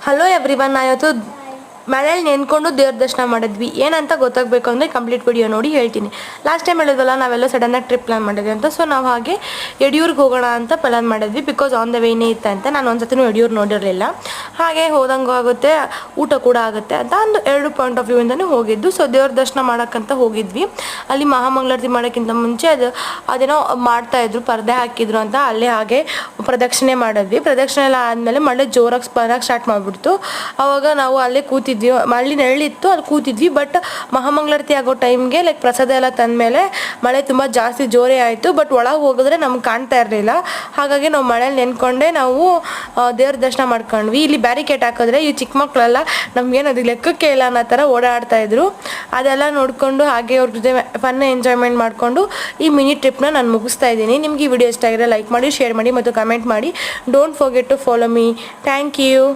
Hello everyone, ಇವತ್ತು ಮನೇಲಿ ನೆನ್ಕೊಂಡು ದೇವ್ರ ದರ್ಶನ ಮಾಡಿದ್ವಿ. ಏನಂತ ಗೊತ್ತಾಗಬೇಕು ಅಂದರೆ ಕಂಪ್ಲೀಟ್ ವಿಡಿಯೋ ನೋಡಿ ಹೇಳ್ತೀನಿ. ಲಾಸ್ಟ್ ಟೈಮ್ ಹೇಳಿದ್ವಲ್ಲ, ನಾವೆಲ್ಲ ಸಡನ್ನಾಗಿ ಟ್ರಿಪ್ ಪ್ಲಾನ್ ಮಾಡಿದ್ವಿ ಅಂತ. ಸೊ ನಾವು ಹಾಗೆ ಯಡಿಯೂರಿಗೆ ಹೋಗೋಣ ಅಂತ ಪ್ಲಾನ್ ಮಾಡಿದ್ವಿ. ಬಿಕಾಸ್ ಆನ್ ದ ವೇನೇ ಇತ್ತಂತೆ. ನಾನು ಒಂದ್ಸತಿನೂ ಯಡಿಯೂರು ನೋಡಿರಲಿಲ್ಲ. ಹಾಗೆ ಹೋದಂಗೂ ಆಗುತ್ತೆ, ಊಟ ಕೂಡ ಆಗುತ್ತೆ ಅಂತ ಒಂದು 2 ಪಾಯಿಂಟ್ ಆಫ್ ವ್ಯೂಯಿಂದನೇ ಹೋಗಿದ್ದು. ಸೊ ದೇವ್ರ ದರ್ಶನ ಮಾಡೋಕ್ಕಂತ ಹೋಗಿದ್ವಿ. ಅಲ್ಲಿ ಮಹಾಮಂಗಳಾರತಿ ಮಾಡೋಕ್ಕಿಂತ ಮುಂಚೆ ಅದೇನೋ ಮಾಡ್ತಾಯಿದ್ರು, ಪರದೆ ಹಾಕಿದ್ರು ಅಂತ ಅಲ್ಲೇ ಹಾಗೆ ಪ್ರದಕ್ಷಿಣೆ ಮಾಡಿದ್ವಿ. ಪ್ರದಕ್ಷಿಣೆ ಎಲ್ಲ ಆದಮೇಲೆ ಮಳೆ ಜೋರಾಗಿ ಬರೋಕ್ಕೆ ಸ್ಟಾರ್ಟ್ ಮಾಡಿಬಿಡ್ತು. ಆವಾಗ ನಾವು ಅಲ್ಲೇ ಕೂತಿದ್ವಿ. ಅಲ್ಲಿ ನೆರಳಿತ್ತು, ಅಲ್ಲಿ ಕೂತಿದ್ವಿ. ಬಟ್ ಮಹಾಮಂಗಳಾರತಿ ಆಗೋ ಟೈಮ್ಗೆ ಪ್ರಸಾದ ಎಲ್ಲ ತಂದಮೇಲೆ ಮಳೆ ತುಂಬ ಜಾಸ್ತಿ ಜೋರೇ ಆಯಿತು. ಬಟ್ ಒಳಗೆ ಹೋಗಿದ್ರೆ ನಮ್ಗೆ ಕಾಣ್ತಾ ಇರಲಿಲ್ಲ. ಹಾಗಾಗಿ ನಾವು ಮಳೇಲಿ ನೆನ್ಕೊಂಡೆ ನಾವು ದೇವ್ರ ದರ್ಶನ ಮಾಡ್ಕೊಂಡ್ವಿ. ಇಲ್ಲಿ ಬ್ಯಾರಿಕೇಡ್ ಹಾಕಿದ್ರೆ ಈ ಚಿಕ್ಕ ಮಕ್ಕಳೆಲ್ಲ ನಮ್ಗೇನು ಅದು ಲೆಕ್ಕಕ್ಕೆ ಇಲ್ಲ ಅನ್ನೋ ಥರ ಓಡಾಡ್ತಾ ಇದ್ರು. ಅದೆಲ್ಲ ನೋಡಿಕೊಂಡು ಹಾಗೆ ಅವ್ರ ಜೊತೆ ಫನ್ ಎಂಜಾಯ್ಮೆಂಟ್ ಮಾಡಿಕೊಂಡು ಈ ಮಿನಿ ಟ್ರಿಪ್ನ ನಾನು ಮುಗಿಸ್ತಾ ಇದ್ದೀನಿ. ನಿಮ್ಗೆ ಈ ವಿಡಿಯೋ ಇಷ್ಟ ಆಗಿದ್ರೆ ಲೈಕ್ ಮಾಡಿ, ಶೇರ್ ಮಾಡಿ ಮತ್ತು ಕಮೆಂಟ್ ಮಾಡಿ. Don't forget to follow me. Thank you.